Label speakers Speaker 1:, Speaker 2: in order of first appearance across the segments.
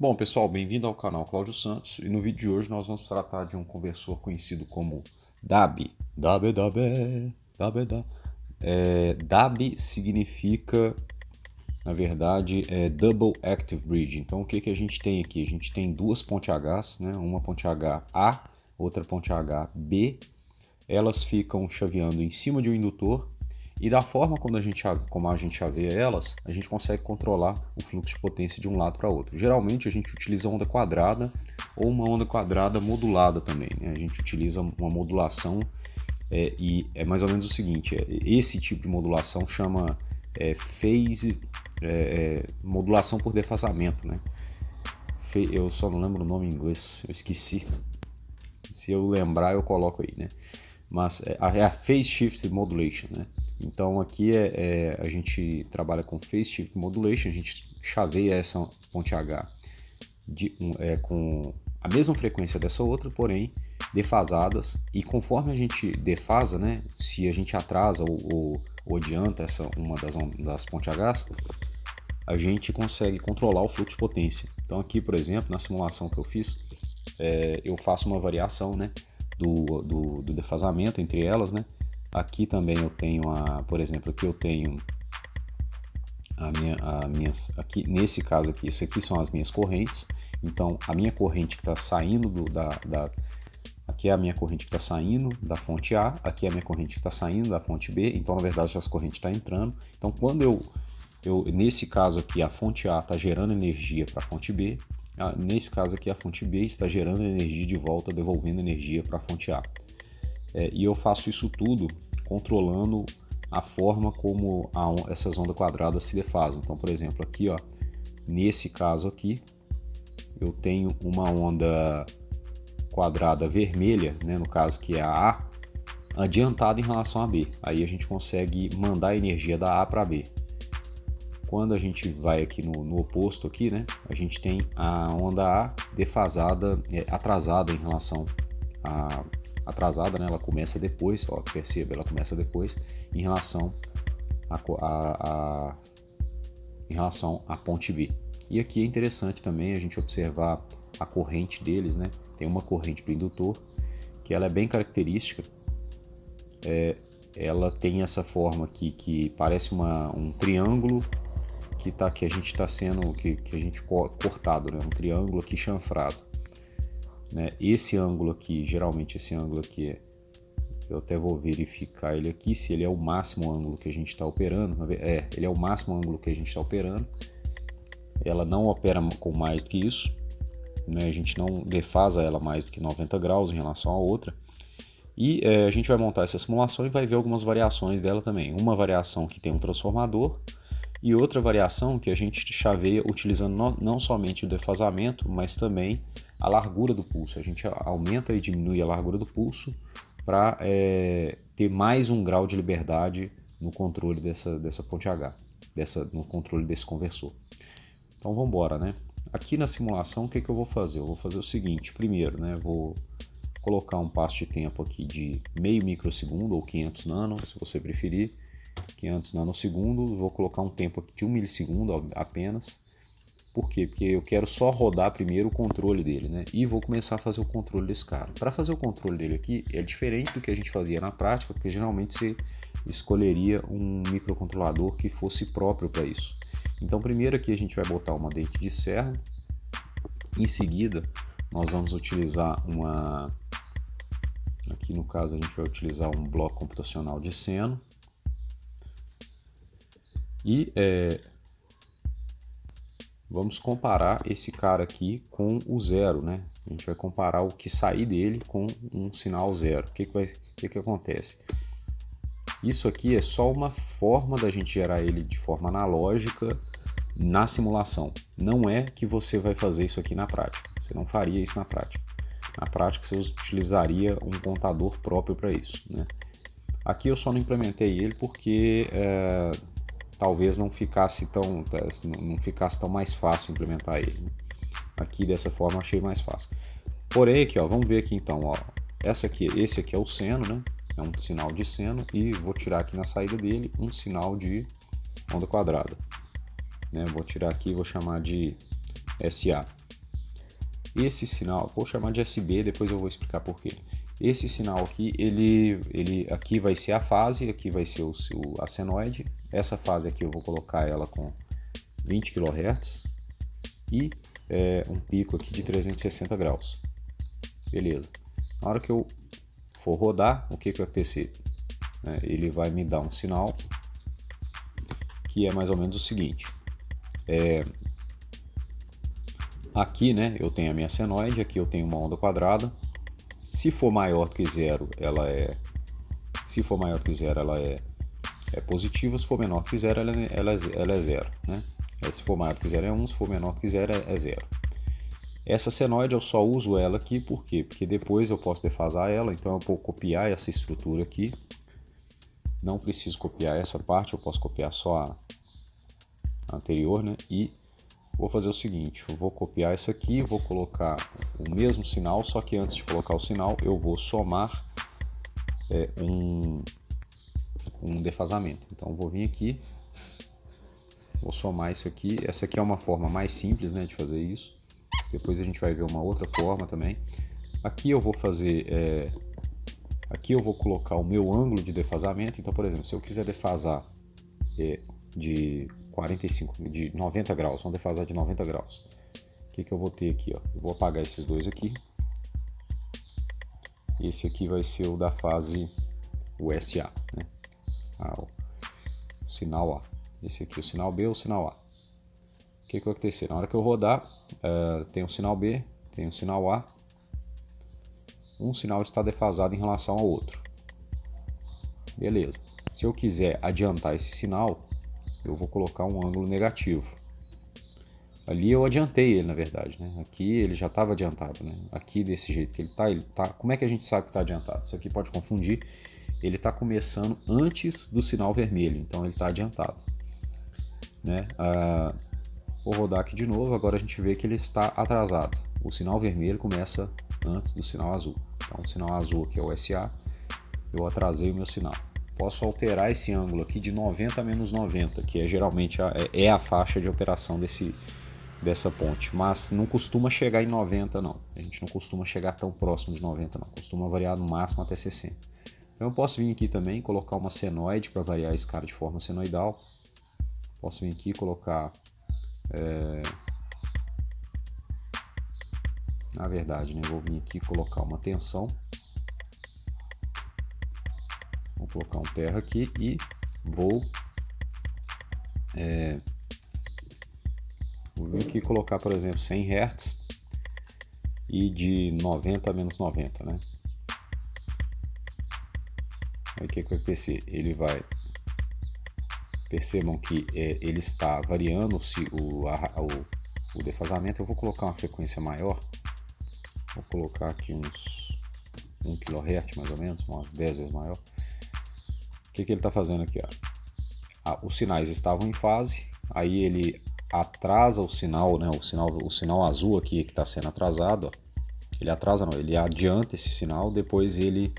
Speaker 1: Bom, pessoal, bem-vindo ao canal Cláudio Santos e no vídeo de hoje nós vamos tratar de um conversor conhecido como DAB. DAB. DAB significa, na verdade, Double Active Bridge. Então, o que a gente tem aqui? A gente tem duas ponte Hs, né? Uma ponte H A, outra ponte H B. Elas ficam chaveando em cima de um indutor e da forma como a gente chaveia elas, a gente consegue controlar o fluxo de potência de um lado para outro. Geralmente a gente utiliza onda quadrada ou uma onda quadrada modulada também, né? A gente utiliza uma modulação e é mais ou menos o seguinte, esse tipo de modulação chama phase, modulação por defasamento, né? Eu só não lembro o nome em inglês, eu esqueci. Se eu lembrar eu coloco aí, né? Mas é a Phase Shift Modulation, né? Então aqui a gente trabalha com Phase Shift Modulation, a gente chaveia essa ponte H com a mesma frequência dessa outra, porém defasadas, e conforme a gente defasa, né, se a gente atrasa ou adianta uma das pontes Hs, a gente consegue controlar o fluxo de potência. Então aqui, por exemplo, na simulação que eu fiz, eu faço uma variação, né, do defasamento entre elas, né. Aqui também eu tenho, por exemplo, aqui eu tenho aqui nesse caso aqui, isso aqui são as minhas correntes. Então a minha corrente que está saindo aqui é a minha corrente que está saindo da fonte A, aqui é a minha corrente que está saindo da fonte B. Então na verdade as correntes estão entrando. Então quando nesse caso aqui a fonte A está gerando energia para a fonte B, nesse caso aqui a fonte B está gerando energia de volta, devolvendo energia para a fonte A. E eu faço isso tudo controlando a forma como essas ondas quadradas se defasam. Então, por exemplo, aqui, ó, nesse caso aqui, eu tenho uma onda quadrada vermelha, né, no caso que é a A, adiantada em relação a B. Aí a gente consegue mandar a energia da A para B. Quando a gente vai aqui no oposto aqui, né, a gente tem a onda A defasada, atrasada em relação a atrasada, né? Ela começa depois, ó, perceba, ela começa depois em relação em relação à ponte B. E aqui é interessante também a gente observar a corrente deles, né? Tem uma corrente do indutor que ela é bem característica. Ela tem essa forma aqui que parece um triângulo que a gente está sendo que a gente cortado, né? Um triângulo aqui chanfrado. Né? Esse ângulo aqui, geralmente esse ângulo aqui, eu até vou verificar ele aqui, se ele é o máximo ângulo que a gente está operando. Ele é o máximo ângulo que a gente está operando. Ela não opera com mais do que isso, né? A gente não defasa ela mais do que 90 graus em relação à outra. E a gente vai montar essa simulação e vai ver algumas variações dela também. Uma variação que tem um transformador e outra variação que a gente chaveia utilizando não somente o defasamento, mas também a largura do pulso. A gente aumenta e diminui a largura do pulso para ter mais um grau de liberdade no controle dessa ponte H, no controle desse conversor. Então vamos embora, né? Aqui na simulação, o que eu vou fazer? Eu vou fazer o seguinte, primeiro, né? Vou colocar um passo de tempo aqui de meio microsegundo ou 500 nano, se você preferir, 500 nanosegundos. Vou colocar um tempo aqui de 1 milissegundo apenas. Por quê? Porque eu quero só rodar primeiro o controle dele, né? E vou começar a fazer o controle desse cara. Para fazer o controle dele aqui, é diferente do que a gente fazia na prática, porque geralmente você escolheria um microcontrolador que fosse próprio para isso. Então primeiro aqui a gente vai botar uma dente de serra. Em seguida, nós vamos utilizar aqui no caso a gente vai utilizar um bloco computacional de seno. E vamos comparar esse cara aqui com o zero, né? A gente vai comparar o que sair dele com um sinal zero. O que acontece? Isso aqui é só uma forma da gente gerar ele de forma analógica na simulação. Não é que você vai fazer isso aqui na prática. Você não faria isso na prática. Na prática você utilizaria um contador próprio para isso, né? Aqui eu só não implementei ele porque talvez não ficasse tão mais fácil implementar ele. Aqui dessa forma eu achei mais fácil. Porém aqui, ó, vamos ver aqui então, ó, esse aqui é o seno, né? É um sinal de seno e vou tirar aqui na saída dele um sinal de onda quadrada, né? Vou tirar aqui e vou chamar de SA. Esse sinal, vou chamar de SB, depois eu vou explicar por quê. Esse sinal aqui, ele aqui vai ser a fase, aqui vai ser a senoide. Essa fase aqui eu vou colocar ela com 20 kHz e um pico aqui de 360 graus. Beleza. Na hora que eu for rodar, o que vai acontecer? Ele vai me dar um sinal que é mais ou menos o seguinte. Aqui, né, eu tenho a minha senoide, aqui eu tenho uma onda quadrada. Se for maior do que zero, ela é positiva. Se for menor do que zero, ela é zero, né? Se for maior do que zero é 1, se for menor do que zero é zero. Essa senoide eu só uso ela aqui, por quê? Porque depois eu posso defasar ela, então eu vou copiar essa estrutura aqui. Não preciso copiar essa parte, eu posso copiar só a anterior, né? E vou fazer o seguinte, eu vou copiar essa aqui, vou colocar o mesmo sinal, só que antes de colocar o sinal eu vou somar um defasamento. Então eu vou vir aqui, vou somar isso aqui. Essa aqui é uma forma mais simples, né, de fazer isso. Depois a gente vai ver uma outra forma também. Aqui eu vou fazer, aqui eu vou colocar o meu ângulo de defasamento. Então, por exemplo, se eu quiser defasar de 90 graus, vamos defasar de 90 graus. O que eu vou ter aqui? Ó? Eu vou apagar esses dois aqui. Esse aqui vai ser o da fase, o SA, né? O sinal A. Esse aqui o sinal B ou o sinal A. O que vai acontecer? Na hora que eu rodar, tem o sinal B, tem o sinal A. Um sinal está defasado em relação ao outro. Beleza. Se eu quiser adiantar esse sinal, eu vou colocar um ângulo negativo. Ali eu adiantei ele, na verdade, né? Aqui ele já estava adiantado, né? Aqui desse jeito que ele tá. Como é que a gente sabe que está adiantado? Isso aqui pode confundir. Ele está começando antes do sinal vermelho, então ele está adiantado, né? Vou rodar aqui de novo. Agora a gente vê que ele está atrasado. O sinal vermelho começa antes do sinal azul. Então o sinal azul aqui é o SA. Eu atrasei o meu sinal. Posso alterar esse ângulo aqui de 90 a menos 90, que é geralmente a faixa de operação dessa ponte, mas não costuma chegar em 90 não. A gente não costuma chegar tão próximo de 90 não, costuma variar no máximo até 60. Então eu posso vir aqui também colocar uma senoide para variar esse cara de forma senoidal. Posso vir aqui e colocar na verdade, né, vou vir aqui colocar uma tensão. Vou colocar um terra aqui e vou vir aqui colocar, por exemplo, 100 Hz e de 90 a menos 90, né? Aí o que vai acontecer? Ele vai... Percebam que ele está variando o defasamento. Eu vou colocar uma frequência maior. Vou colocar aqui uns 1 kHz mais ou menos, umas 10 vezes maior. O que ele está fazendo aqui? Ó? Os sinais estavam em fase, aí ele atrasa o sinal, né? O sinal azul aqui que está sendo atrasado. Ó. Ele atrasa não, ele adianta esse sinal, depois ele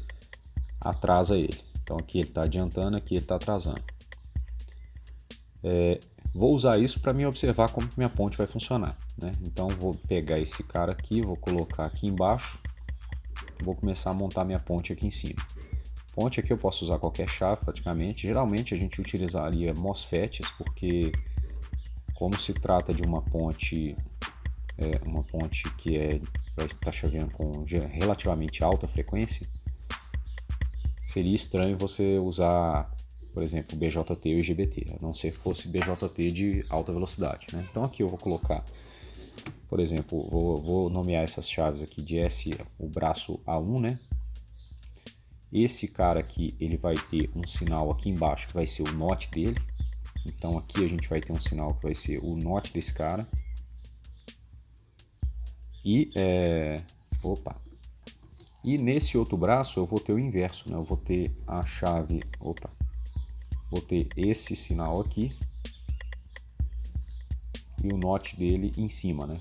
Speaker 1: atrasa ele. Então aqui ele está adiantando, aqui ele está atrasando. Vou usar isso para me observar como minha ponte vai funcionar, né? Então vou pegar esse cara aqui, vou colocar aqui embaixo, vou começar a montar minha ponte aqui em cima. Ponte aqui eu posso usar qualquer chave praticamente. Geralmente a gente utilizaria MOSFETs, porque como se trata de uma ponte que vai estar chovendo com relativamente alta frequência, seria estranho você usar, por exemplo, BJT ou IGBT, a não ser que fosse BJT de alta velocidade, né? Então aqui eu vou colocar, por exemplo, vou nomear essas chaves aqui de S, o braço A1, né? Esse cara aqui, ele vai ter um sinal aqui embaixo que vai ser o NOT dele. Então aqui a gente vai ter um sinal que vai ser o NOT desse cara. E, e nesse outro braço eu vou ter o inverso, né? Eu vou ter a chave, vou ter esse sinal aqui e o NOT dele em cima, né?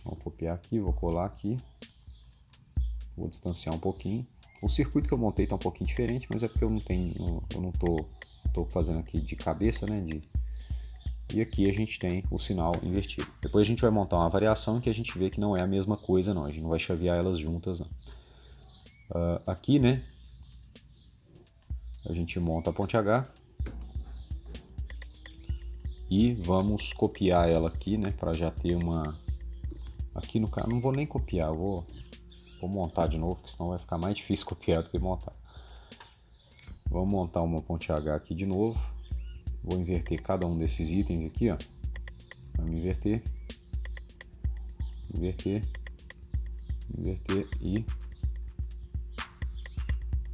Speaker 1: Vou copiar aqui, vou colar aqui. Vou distanciar um pouquinho. O circuito que eu montei está um pouquinho diferente, mas é porque eu não tô fazendo aqui de cabeça, né? E aqui a gente tem o sinal invertido. Depois a gente vai montar uma variação que a gente vê que não é a mesma coisa não, a gente não vai chavear elas juntas não. Aqui, né, a gente monta a ponte H e vamos copiar ela aqui, né, para já ter uma... Aqui no caso, não vou nem copiar, vou montar de novo, porque senão vai ficar mais difícil copiar do que montar. Vamos montar uma ponte H aqui de novo. Vou inverter cada um desses itens aqui, ó. Vamos inverter. Inverter. Inverter e...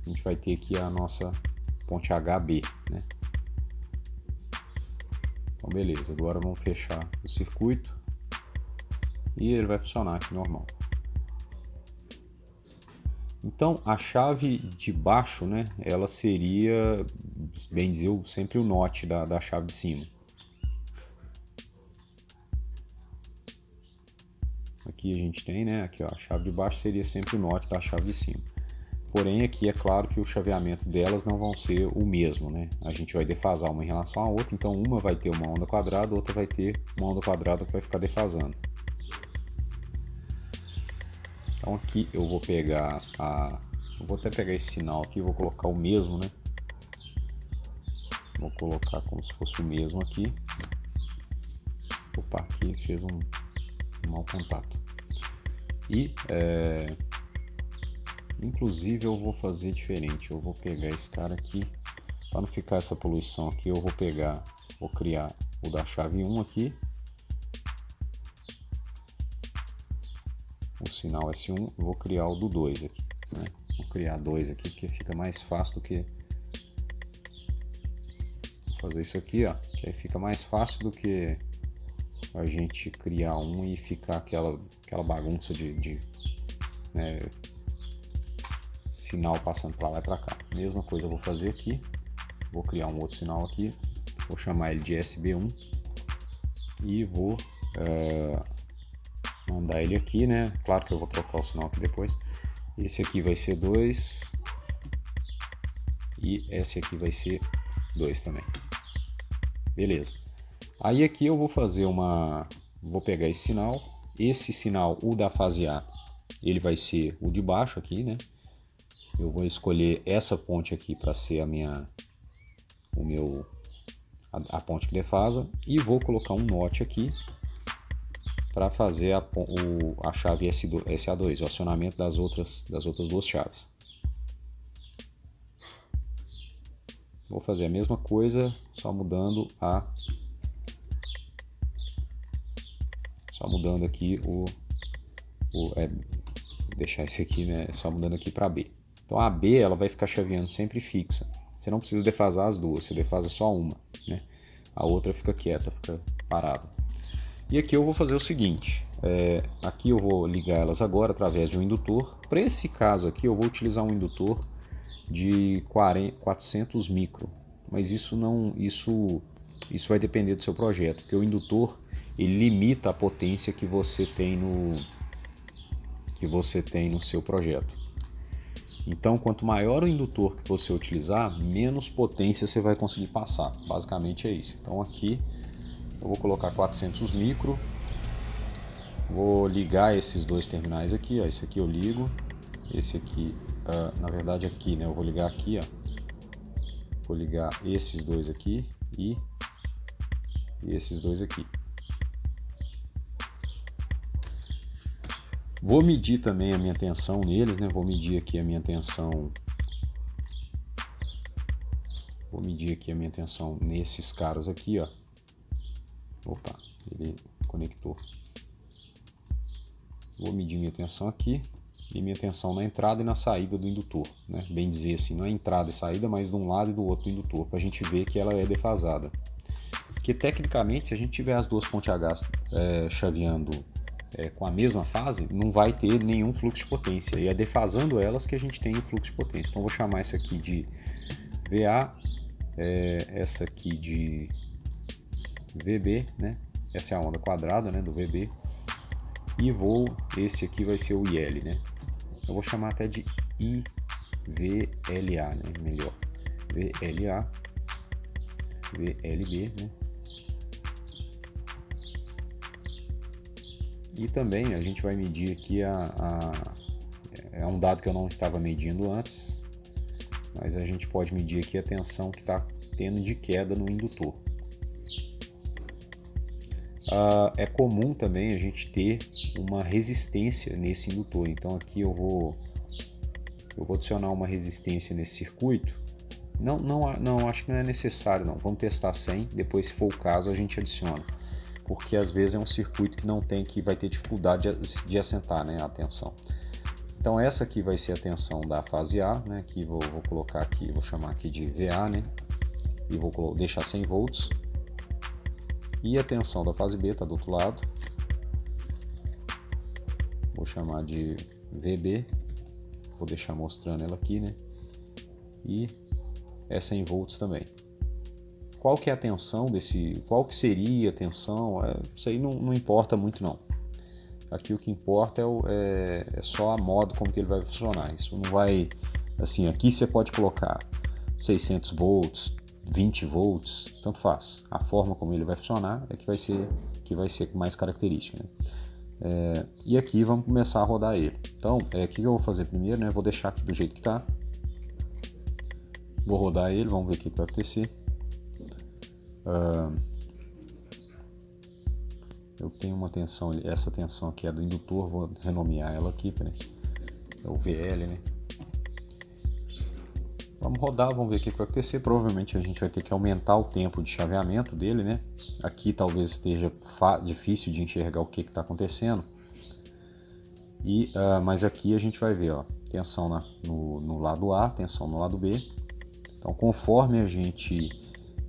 Speaker 1: a gente vai ter aqui a nossa ponte HB, né? Então beleza, agora vamos fechar o circuito e ele vai funcionar aqui normal. Então a chave de baixo, né, ela seria, bem dizer, sempre o NOT da chave de cima. Aqui a gente tem, né, aqui ó, a chave de baixo seria sempre o NOT da chave de cima. Porém aqui é claro que o chaveamento delas não vão ser o mesmo, né? A gente vai defasar uma em relação à outra, então uma vai ter uma onda quadrada, outra vai ter uma onda quadrada que vai ficar defasando. Então aqui eu vou pegar eu vou até pegar esse sinal aqui, vou colocar o mesmo, né? Vou colocar como se fosse o mesmo aqui. Opa, aqui fez um mau contato. E inclusive eu vou fazer diferente, eu vou pegar esse cara aqui, para não ficar essa poluição aqui, eu vou criar o da chave 1 aqui, o sinal S1, e vou criar o do 2 aqui, né? Vou criar 2 aqui, porque fica mais fácil do que fazer isso aqui, ó, que aí fica mais fácil do que a gente criar um e ficar aquela bagunça de né, sinal passando para lá e para cá. Mesma coisa eu vou fazer aqui, vou criar um outro sinal aqui, vou chamar ele de SB1 e vou mandar ele aqui, né? Claro que eu vou trocar o sinal aqui depois. Esse aqui vai ser 2 e esse aqui vai ser 2 também. Beleza. Aí aqui eu vou fazer vou pegar esse sinal, o da fase A, ele vai ser o de baixo aqui, né? Eu vou escolher essa ponte aqui para ser a ponte que defasa e vou colocar um NOT aqui para fazer a chave SA2, o acionamento das outras duas chaves. Vou fazer a mesma coisa, só mudando aqui deixar esse aqui, né? Só mudando aqui para B. Então a B ela vai ficar chaveando sempre fixa. Você não precisa defasar as duas, você defasa só uma, né? A outra fica quieta, fica parada. E aqui eu vou fazer o seguinte, aqui eu vou ligar elas agora através de um indutor. Para esse caso aqui eu vou utilizar um indutor de 400 micro, mas isso vai depender do seu projeto, porque o indutor ele limita a potência que você tem no seu projeto. Então, quanto maior o indutor que você utilizar, menos potência você vai conseguir passar. Basicamente é isso. Então aqui eu vou colocar 400 micro, vou ligar esses dois terminais aqui, ó. Esse aqui eu ligo, esse aqui, na verdade aqui, né? Eu vou ligar aqui, ó. Vou ligar esses dois aqui e esses dois aqui. Vou medir também a minha tensão neles, né? Vou medir aqui a minha tensão. Vou medir aqui a minha tensão nesses caras aqui, ó. Opa, ele conectou. Vou medir minha tensão aqui e minha tensão na entrada e na saída do indutor, né? Bem dizer assim, não é entrada e saída, mas de um lado e do outro do indutor, para a gente ver que ela é defasada. Porque tecnicamente, se a gente tiver as duas pontes H chaveando com a mesma fase, não vai ter nenhum fluxo de potência. E é defasando elas que a gente tem o fluxo de potência. Então vou chamar esse aqui de VA, essa aqui de VB, né? Essa é a onda quadrada, né, do VB. E esse aqui vai ser o IL, né? Eu vou chamar até de IVLA, né? Melhor. VLA, VLB, né? E também a gente vai medir aqui é um dado que eu não estava medindo antes, mas a gente pode medir aqui a tensão que está tendo de queda no indutor. É comum também a gente ter uma resistência nesse indutor, então aqui eu vou adicionar uma resistência nesse circuito. Não, acho que não é necessário não, vamos testar sem, depois se for o caso a gente adiciona, porque às vezes é um circuito que vai ter dificuldade de assentar, né, a tensão. Então essa aqui vai ser a tensão da fase A, né, que vou colocar aqui, vou chamar aqui de VA, né, e vou deixar 100 volts. E a tensão da fase B está do outro lado, vou chamar de VB, vou deixar mostrando ela aqui, né, e é 100 volts também. Qual que é a tensão qual que seria a tensão? Isso aí não importa muito não. Aqui o que importa é só a modo como que ele vai funcionar. Isso não vai, assim, aqui você pode colocar 600 volts, 20 volts, tanto faz. A forma como ele vai funcionar é que vai ser mais característica, né? E aqui vamos começar a rodar ele. Então, o que eu vou fazer primeiro, né? Vou deixar aqui do jeito que está. Vou rodar ele, vamos ver o que vai acontecer. Eu tenho uma tensão, essa tensão aqui é do indutor, vou renomear ela aqui, peraí. É o VL, né? Vamos rodar, vamos ver o que vai acontecer. Provavelmente a gente vai ter que aumentar o tempo de chaveamento dele, né? Aqui talvez esteja difícil de enxergar o que está acontecendo. Mas aqui a gente vai ver, ó, tensão no lado A, tensão no lado B. Então conforme a gente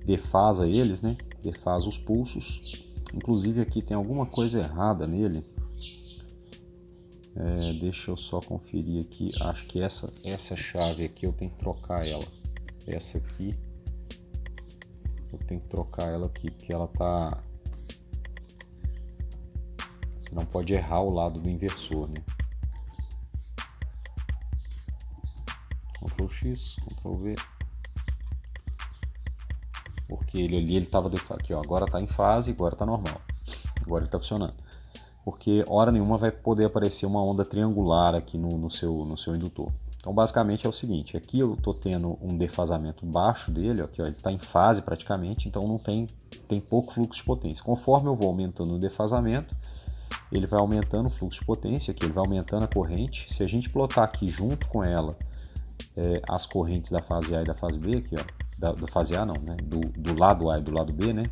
Speaker 1: defasa eles, né? Defasa os pulsos. Inclusive aqui tem alguma coisa errada nele. Deixa eu só conferir aqui. Acho que essa chave aqui eu tenho que trocar ela. Essa aqui eu tenho que trocar ela aqui, porque ela tá... Você não pode errar o lado do inversor, né? Ctrl X, Ctrl V. Porque ele ali estava aqui, ó, agora está em fase, agora está normal, agora ele está funcionando. Porque hora nenhuma vai poder aparecer uma onda triangular aqui no seu indutor. Então basicamente é o seguinte, aqui eu estou tendo um defasamento baixo dele, aqui, ó, ele está em fase praticamente, então tem pouco fluxo de potência. Conforme eu vou aumentando o defasamento, ele vai aumentando o fluxo de potência, aqui ele vai aumentando a corrente. Se a gente plotar aqui junto com ela as correntes da fase A e da fase B, aqui, ó, da fase A não, né? Do lado A e do lado B, né?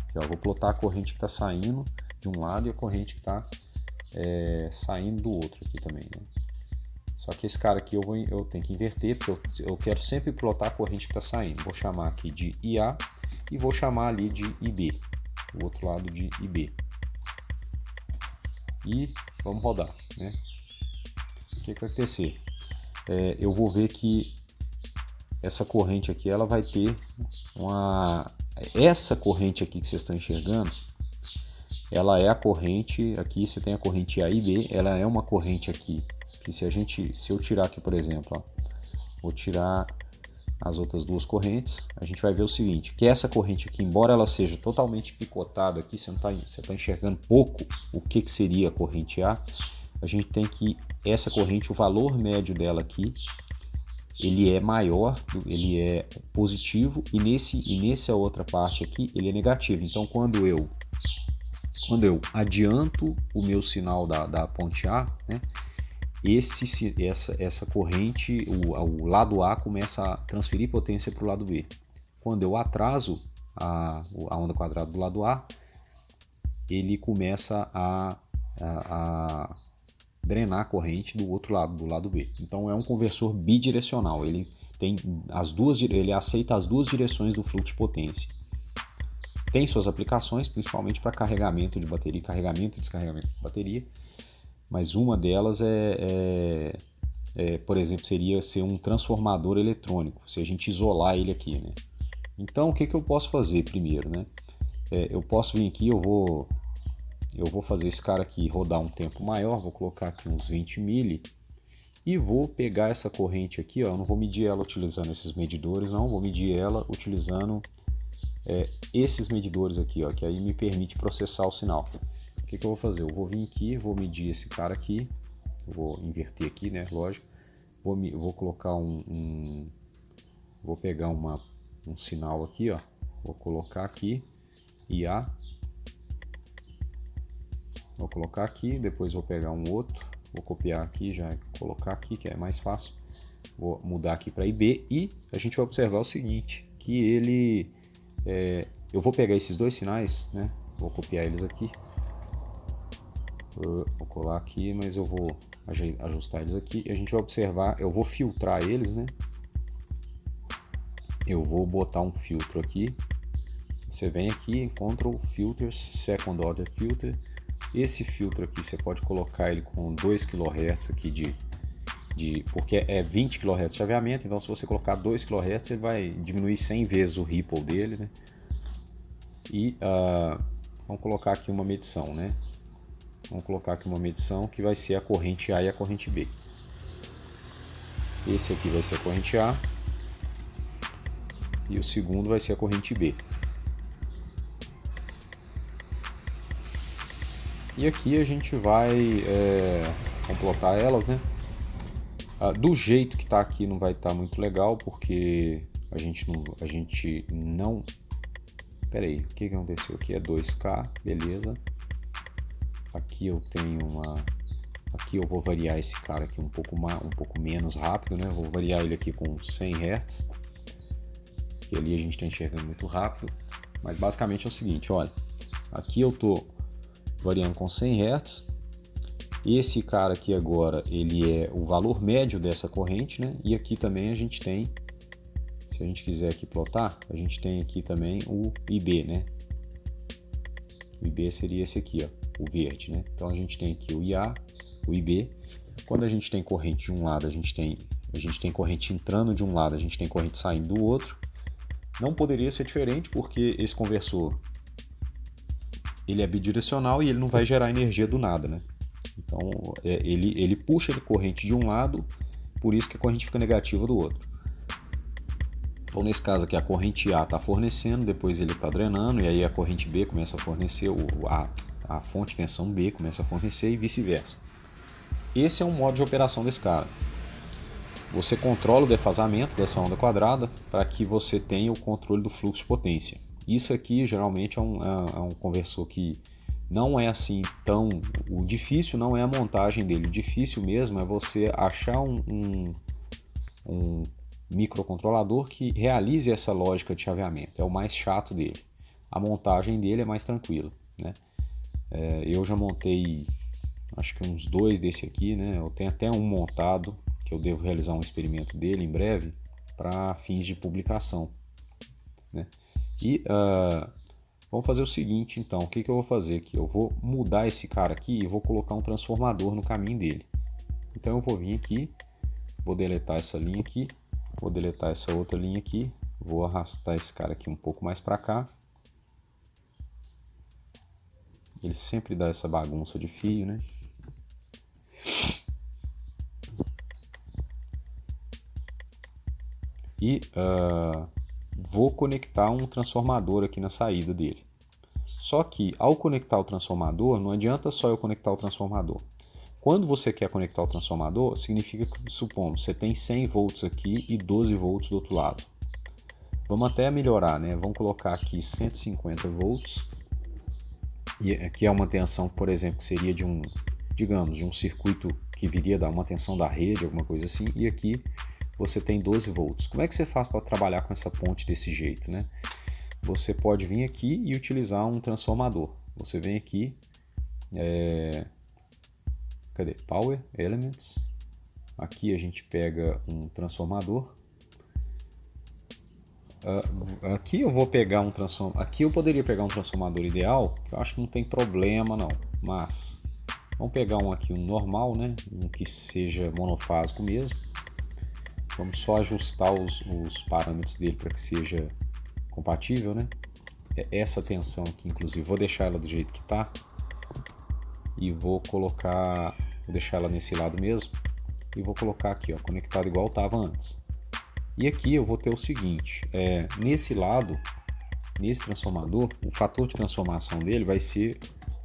Speaker 1: Aqui, ó, eu vou plotar a corrente que está saindo de um lado e a corrente que está saindo do outro aqui também, né? Só que esse cara aqui eu tenho que inverter, porque eu quero sempre plotar a corrente que está saindo. Vou chamar aqui de IA e vou chamar ali de IB, o outro lado de IB. E vamos rodar, né? O que vai acontecer? Eu vou ver que essa corrente aqui, ela vai ter essa corrente aqui que vocês estão enxergando, ela é a corrente, aqui você tem a corrente A e B, ela é uma corrente aqui, que se eu tirar aqui, por exemplo, ó, vou tirar as outras duas correntes, a gente vai ver o seguinte, que essa corrente aqui, embora ela seja totalmente picotada aqui, você está enxergando pouco o que seria a corrente A gente tem que, essa corrente, o valor médio dela aqui, ele é maior, ele é positivo, e nessa outra parte aqui, ele é negativo. Então, quando eu adianto o meu sinal da ponte A, né, essa corrente, o lado A começa a transferir potência para o lado B. Quando eu atraso a onda quadrada do lado A, ele começa a drenar a corrente do outro lado, do lado B. Então é um conversor bidirecional, ele aceita as duas direções do fluxo de potência. Tem suas aplicações, principalmente para carregamento de bateria, carregamento e descarregamento de bateria, mas uma delas por exemplo, seria ser um transformador eletrônico, se a gente isolar ele aqui, né? Então, o que eu posso fazer primeiro, né? Eu posso vir aqui, eu vou fazer esse cara aqui rodar um tempo maior, vou colocar aqui uns 20 mili e vou pegar essa corrente aqui, ó, eu não vou medir ela utilizando esses medidores, não, vou medir ela utilizando esses medidores aqui, ó, que aí me permite processar o sinal. O que eu vou fazer? Eu vou vir aqui, vou medir esse cara aqui, eu vou inverter aqui, né? Lógico. Vou colocar vou pegar um sinal aqui, ó. Vou colocar aqui, IA. Vou colocar aqui, depois vou pegar um outro, vou copiar aqui, já colocar aqui, que é mais fácil. Vou mudar aqui para IB e a gente vai observar o seguinte, que ele... eu vou pegar esses dois sinais, né? Vou copiar eles aqui. Vou colar aqui, mas eu vou ajustar eles aqui. E a gente vai observar, eu vou filtrar eles, né? Eu vou botar um filtro aqui. Você vem aqui em Control Filters, Second Order Filter. Esse filtro aqui você pode colocar ele com 2 kHz aqui porque é 20 kHz de chaveamento, então se você colocar 2 kHz ele vai diminuir 100 vezes o ripple dele, né? E vamos colocar aqui uma medição, né? Vamos colocar aqui uma medição que vai ser a corrente A e a corrente B. Esse aqui vai ser a corrente A e o segundo vai ser a corrente B. E aqui a gente vai complotar elas, né? Do jeito que está aqui não vai estar muito legal, porque a gente não... Pera aí, o que aconteceu aqui? É 2K, beleza. Aqui eu tenho Aqui eu vou variar esse cara aqui um pouco menos rápido, né? Vou variar ele aqui com 100 Hz. Que ali a gente está enxergando muito rápido. Mas basicamente é o seguinte, olha. Aqui eu estou variando com 100 Hz. Esse cara aqui agora, ele é o valor médio dessa corrente, né? E aqui também a gente tem, se a gente quiser aqui plotar, a gente tem aqui também o IB, né? O IB seria esse aqui, ó, o verde, né? Então a gente tem aqui o IA, o IB. Quando a gente tem corrente de um lado, a gente tem corrente entrando de um lado, a gente tem corrente saindo do outro. Não poderia ser diferente porque esse conversor ele é bidirecional e ele não vai gerar energia do nada, né? Então ele puxa a corrente de um lado, por isso que a corrente fica negativa do outro. Então nesse caso aqui a corrente A está fornecendo, depois ele está drenando e aí a corrente B começa a fornecer, a fonte de tensão B começa a fornecer e vice-versa. Esse é um modo de operação desse cara. Você controla o defasamento dessa onda quadrada para que você tenha o controle do fluxo de potência. Isso aqui geralmente é um conversor que não é assim tão... O difícil não é a montagem dele, o difícil mesmo é você achar um microcontrolador que realize essa lógica de chaveamento. É o mais chato dele. A montagem dele é mais tranquila, né? Eu já montei acho que uns 2 desse aqui, né? Eu tenho até um montado que eu devo realizar um experimento dele em breve para fins de publicação, né? E vamos fazer o seguinte, então, o que eu vou fazer aqui? Eu vou mudar esse cara aqui e vou colocar um transformador no caminho dele. Então eu vou vir aqui, vou deletar essa linha aqui, vou deletar essa outra linha aqui, vou arrastar esse cara aqui um pouco mais para cá. Ele sempre dá essa bagunça de fio, né? E vou conectar um transformador aqui na saída dele. Só que ao conectar o transformador, não adianta só eu conectar o transformador. Quando você quer conectar o transformador, significa que, supomos, você tem 100 volts aqui e 12 volts do outro lado. Vamos até melhorar, né? Vamos colocar aqui 150 volts. E aqui é uma tensão, por exemplo, que seria de digamos, de um circuito que viria dar uma tensão da rede, alguma coisa assim. E aqui você tem 12 volts. Como é que você faz para trabalhar com essa ponte desse jeito, né? Você pode vir aqui e utilizar um transformador. Você vem aqui, cadê? Power Elements. Aqui a gente pega um transformador. Aqui eu vou pegar um transformador. Aqui eu poderia pegar um transformador ideal, que eu acho que não tem problema não. Mas vamos pegar um aqui, um normal, né? Um que seja monofásico mesmo. Vamos só ajustar os parâmetros dele para que seja compatível, né? Essa tensão aqui, inclusive, vou deixar ela do jeito que está e vou deixar ela nesse lado mesmo e vou colocar aqui, ó, conectado igual estava antes. E aqui eu vou ter o seguinte, nesse lado, nesse transformador, o fator de transformação dele vai ser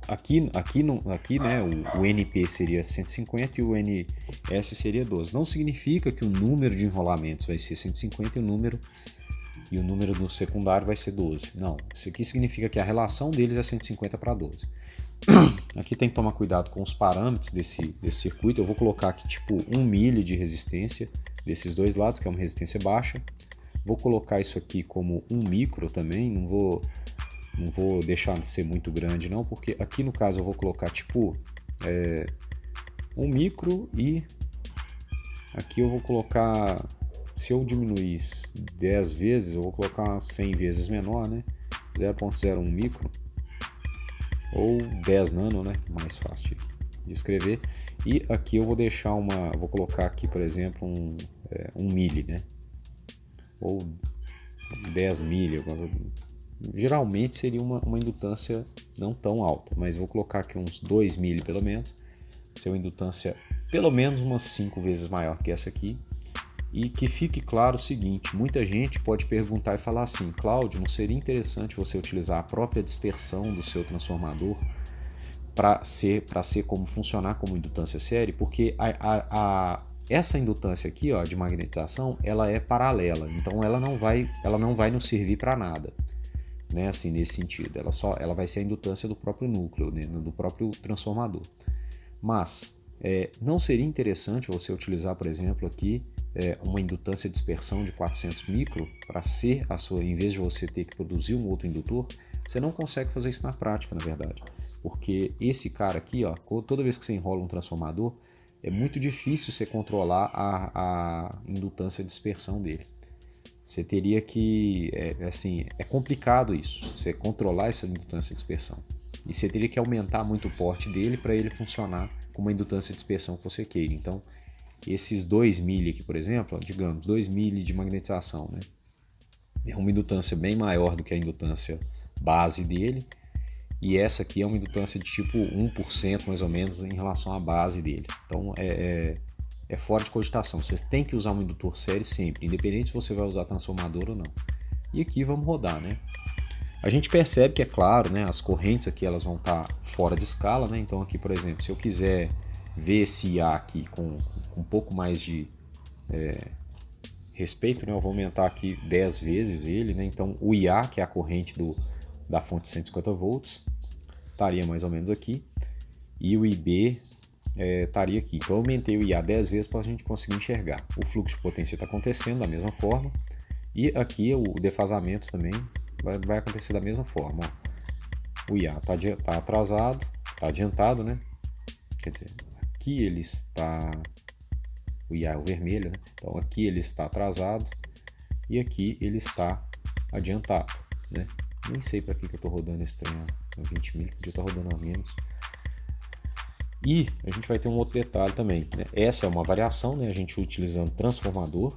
Speaker 1: aqui né, o NP seria 150 e o NS seria 12. Não significa que o número de enrolamentos vai ser 150 e o número do secundário vai ser 12. Não, isso aqui significa que a relação deles é 150 para 12. Aqui tem que tomar cuidado com os parâmetros desse circuito. Eu vou colocar aqui tipo 1 milho de resistência desses dois lados, que é uma resistência baixa. Vou colocar isso aqui como 1 micro também, não vou deixar de ser muito grande não, porque aqui no caso eu vou colocar tipo 1 micro e aqui eu vou colocar, se eu diminuir 10 vezes, eu vou colocar 100 vezes menor, né? 0.01 micro ou 10 nano, né? Mais fácil de escrever. E aqui eu vou deixar vou colocar aqui, por exemplo, um milli, né? Ou 10 milli. Geralmente seria uma indutância não tão alta, mas vou colocar aqui uns 2 milli pelo menos. Ser uma indutância pelo menos umas 5 vezes maior que essa aqui. E que fique claro o seguinte, muita gente pode perguntar e falar assim, Cláudio, não seria interessante você utilizar a própria dispersão do seu transformador para ser como funcionar como indutância série? Porque essa indutância aqui, ó, de magnetização, ela é paralela, então ela não vai nos servir para nada, né? Assim, nesse sentido, ela vai ser a indutância do próprio núcleo, né? Do próprio transformador. Mas não seria interessante você utilizar, por exemplo, aqui uma indutância de dispersão de 400 micro para ser a sua, em vez de você ter que produzir um outro indutor? Você não consegue fazer isso na prática, na verdade, porque esse cara aqui, ó, toda vez que você enrola um transformador, é muito difícil você controlar a indutância de dispersão dele. Você teria que, é complicado isso, você controlar essa indutância de dispersão. E você teria que aumentar muito o porte dele para ele funcionar com uma indutância de dispersão que você queira. Então, esses 2 milli aqui, por exemplo, digamos, 2 milli de magnetização, né? É uma indutância bem maior do que a indutância base dele. E essa aqui é uma indutância de tipo 1% mais ou menos em relação à base dele. Então, é fora de cogitação. Você tem que usar um indutor série sempre, independente se você vai usar transformador ou não. E aqui vamos rodar, né? A gente percebe que, é claro, né, as correntes aqui elas vão estar fora de escala, né? Então aqui, por exemplo, se eu quiser ver esse IA aqui com um pouco mais de respeito, né, eu vou aumentar aqui 10 vezes ele, né? Então o IA, que é a corrente da fonte 150 volts, estaria mais ou menos aqui, e o IB estaria aqui. Então eu aumentei o IA 10 vezes para a gente conseguir enxergar. O fluxo de potência está acontecendo da mesma forma, e aqui o defasamento também vai acontecer da mesma forma. Ó. O IA está atrasado, está adiantado, né? Quer dizer, aqui ele está... O IA é o vermelho, né? Então aqui ele está atrasado e aqui ele está adiantado, né? Nem sei para que eu estou rodando esse trem a 20 mil, podia estar rodando a menos. E a gente vai ter um outro detalhe também, né? Essa é uma variação, né? A gente utilizando transformador,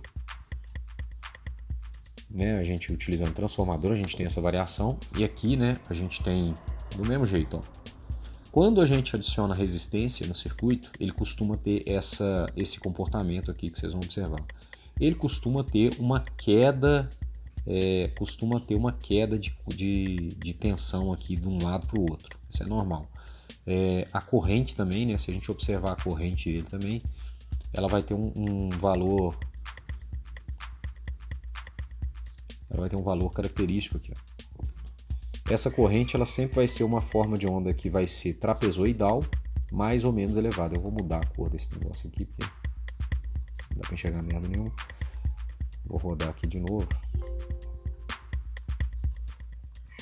Speaker 1: né? A gente tem essa variação, e aqui, né, a gente tem do mesmo jeito, ó. Quando a gente adiciona resistência no circuito, ele costuma ter esse comportamento aqui que vocês vão observar. Ele costuma ter uma queda, de tensão aqui de um lado para o outro. Isso é normal. A corrente também, né, se a gente observar a corrente dele também, ela vai ter um valor. Ela vai ter um valor característico aqui, ó. Essa corrente ela sempre vai ser uma forma de onda que vai ser trapezoidal, mais ou menos elevada. Eu vou mudar a cor desse negócio aqui, porque não dá para enxergar merda nenhuma. Vou rodar aqui de novo.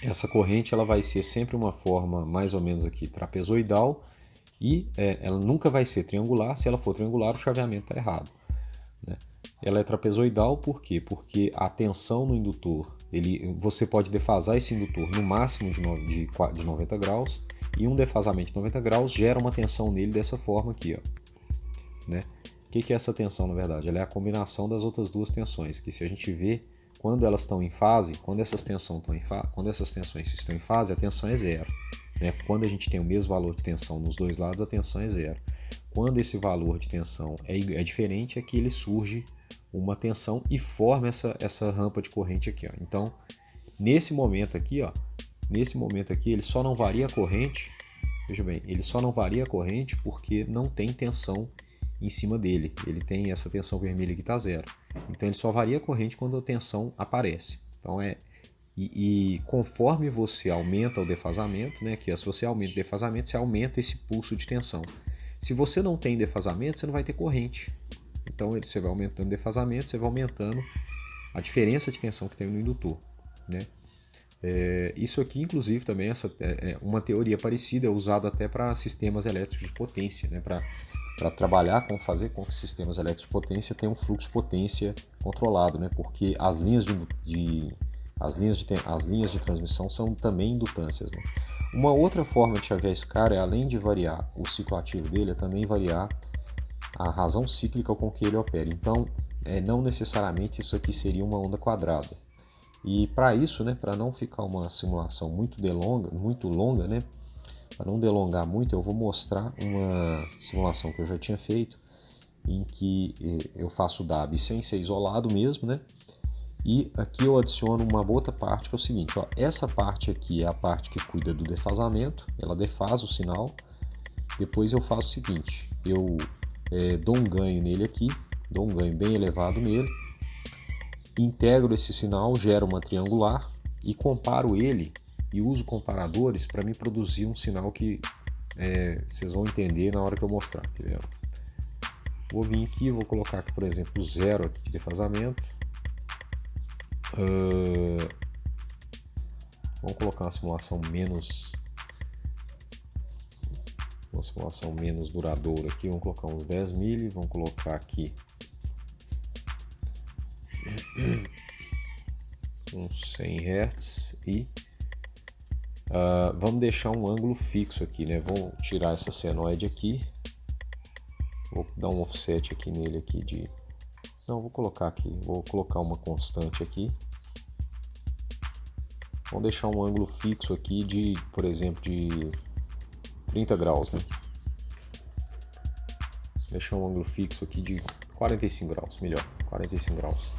Speaker 1: Essa corrente ela vai ser sempre uma forma mais ou menos aqui trapezoidal e ela nunca vai ser triangular. Se ela for triangular, o chaveamento está errado, né? Ela é trapezoidal por quê? Porque a tensão no indutor, você pode defasar esse indutor no máximo de 90 graus, e um defasamento de 90 graus gera uma tensão nele dessa forma aqui, ó, né? O que é essa tensão, na verdade? Ela é a combinação das outras duas tensões, que se a gente vê, quando elas estão em fase, quando essas tensões estão em fase, a tensão é zero, né? Quando a gente tem o mesmo valor de tensão nos dois lados, a tensão é zero. Quando esse valor de tensão é diferente, é que ele surge uma tensão e forma essa rampa de corrente aqui, ó. Então, nesse momento aqui, ele só não varia a corrente Veja bem, ele só não varia a corrente porque não tem tensão em cima dele. Ele tem essa tensão vermelha que está zero. Então ele só varia a corrente quando a tensão aparece. Então e conforme você aumenta o defasamento, né, que se você aumenta o defasamento, você aumenta esse pulso de tensão. Se você não tem defasamento, você não vai ter corrente. Então você vai aumentando o defasamento, você vai aumentando a diferença de tensão que tem no indutor, né? Isso aqui, inclusive, também uma teoria parecida é usada até para sistemas elétricos de potência, né? Para trabalhar com fazer com que sistemas elétricos de potência tenham um fluxo de potência controlado, né? Porque as linhas de transmissão são também indutâncias, né? Uma outra forma de chavear esse cara é, além de variar o ciclo ativo dele, é também variar a razão cíclica com que ele opera. Então, não necessariamente isso aqui seria uma onda quadrada. E para isso, né, para não ficar uma simulação muito longa, né, para não delongar muito, eu vou mostrar uma simulação que eu já tinha feito, em que eu faço o DAB sem ser isolado mesmo, né? E aqui eu adiciono uma outra parte que é o seguinte, ó, essa parte aqui é a parte que cuida do defasamento, ela defasa o sinal. Depois eu faço o seguinte, eu dou um ganho nele aqui, dou um ganho bem elevado nele, integro esse sinal, gero uma triangular e comparo ele e uso comparadores para me produzir um sinal que vocês vão entender na hora que eu mostrar. Vou vir aqui, vou colocar aqui, por exemplo, zero aqui de defasamento. Vamos colocar uma simulação menos duradoura aqui. Vamos colocar uns 10 mili, vamos colocar aqui uns 100 Hz e vamos deixar um ângulo fixo aqui, né? Vou tirar essa senoide aqui, vou dar um offset aqui nele aqui de, não, vou colocar uma constante aqui, vamos deixar um ângulo fixo aqui de, por exemplo, de 30 graus, né? Deixar um ângulo fixo aqui de 45 graus, melhor, 45 graus.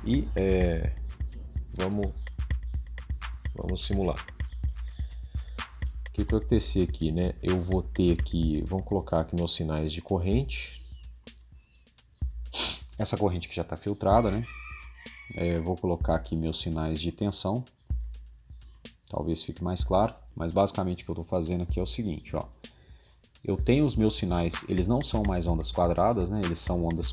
Speaker 1: E vamos simular. O que vai acontecer aqui, né? Eu vou ter aqui, vamos colocar aqui meus sinais de corrente. Essa corrente que já está filtrada, né? Vou colocar aqui meus sinais de tensão. Talvez fique mais claro, mas basicamente o que eu estou fazendo aqui é o seguinte, ó. Eu tenho os meus sinais, eles não são mais ondas quadradas, né? Eles são ondas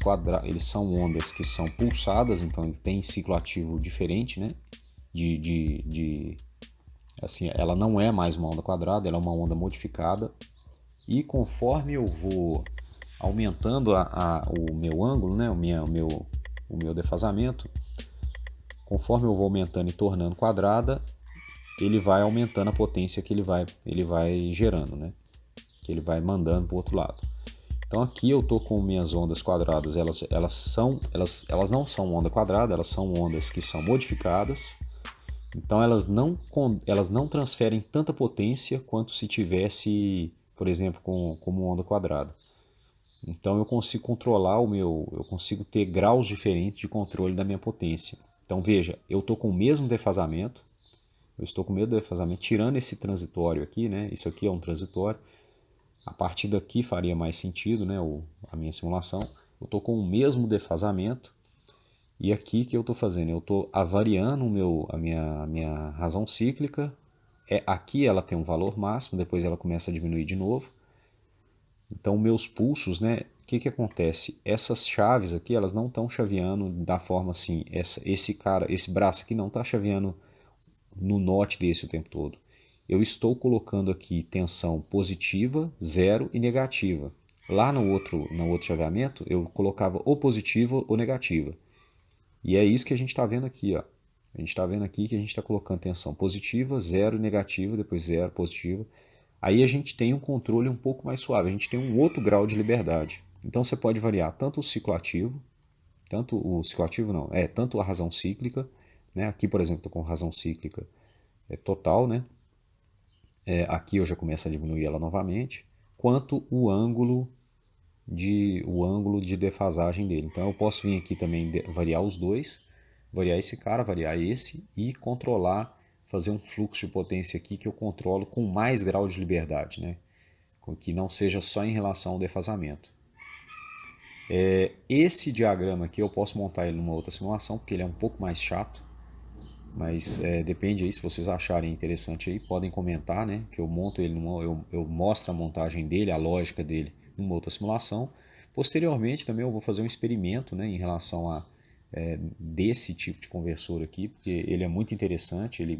Speaker 1: que são pulsadas, então ele tem ciclo ativo diferente, né? Assim, ela não é mais uma onda quadrada, ela é uma onda modificada. E conforme eu vou aumentando o meu ângulo, né? O meu defasamento, conforme eu vou aumentando e tornando quadrada, ele vai aumentando a potência que ele vai gerando, né? Que ele vai mandando para o outro lado. Então aqui eu tô com minhas ondas quadradas, elas não são onda quadrada, elas são ondas que são modificadas. Então elas não transferem tanta potência quanto se tivesse, por exemplo, como onda quadrada. Então eu consigo controlar eu consigo ter graus diferentes de controle da minha potência. Então veja, eu estou com o mesmo defasamento, tirando esse transitório aqui, né? Isso aqui é um transitório. A partir daqui faria mais sentido, né, a minha simulação. Eu estou com o mesmo defasamento e aqui que eu estou fazendo? Eu estou avariando a minha razão cíclica. Aqui ela tem um valor máximo, depois ela começa a diminuir de novo. Então meus pulsos, né, o que acontece? Essas chaves aqui, elas não estão chaveando da forma assim, esse braço aqui não está chaveando no note desse o tempo todo. Eu estou colocando aqui tensão positiva, zero e negativa. Lá no outro chaveamento, eu colocava ou positiva ou negativa. E é isso que a gente está vendo aqui, ó. A gente está vendo aqui que a gente está colocando tensão positiva, zero e negativa, depois zero, positiva. Aí a gente tem um controle um pouco mais suave, a gente tem um outro grau de liberdade. Então você pode variar tanto o ciclo ativo tanto a razão cíclica, né? Aqui, por exemplo, estou com razão cíclica total, né? Aqui eu já começo a diminuir ela novamente, quanto o ângulo de defasagem dele. Então eu posso vir aqui também variar os dois, variar esse cara, variar esse e controlar, fazer um fluxo de potência aqui que eu controlo com mais grau de liberdade, né? Que não seja só em relação ao defasamento. Esse diagrama aqui eu posso montar ele numa outra simulação, porque ele é um pouco mais chato, mas depende aí, se vocês acharem interessante aí, podem comentar, né? Que eu monto ele eu mostro a montagem dele, a lógica dele numa outra simulação. Posteriormente também eu vou fazer um experimento, né, em relação a desse tipo de conversor aqui, porque ele é muito interessante, ele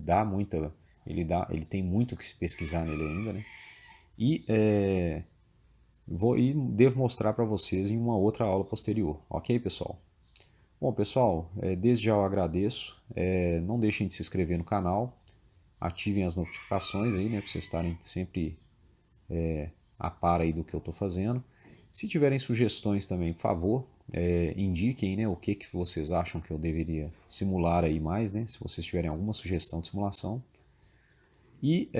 Speaker 1: tem muito que se pesquisar nele ainda, né? E devo mostrar para vocês em uma outra aula posterior, ok, pessoal? Bom, pessoal, desde já eu agradeço. Não deixem de se inscrever no canal, ativem as notificações aí, né, para vocês estarem sempre a par aí do que eu estou fazendo. Se tiverem sugestões também, por favor, indiquem, né, o que vocês acham que eu deveria simular aí mais, né, se vocês tiverem alguma sugestão de simulação. E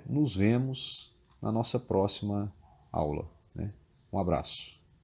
Speaker 1: nos vemos na nossa próxima aula, né? Um abraço.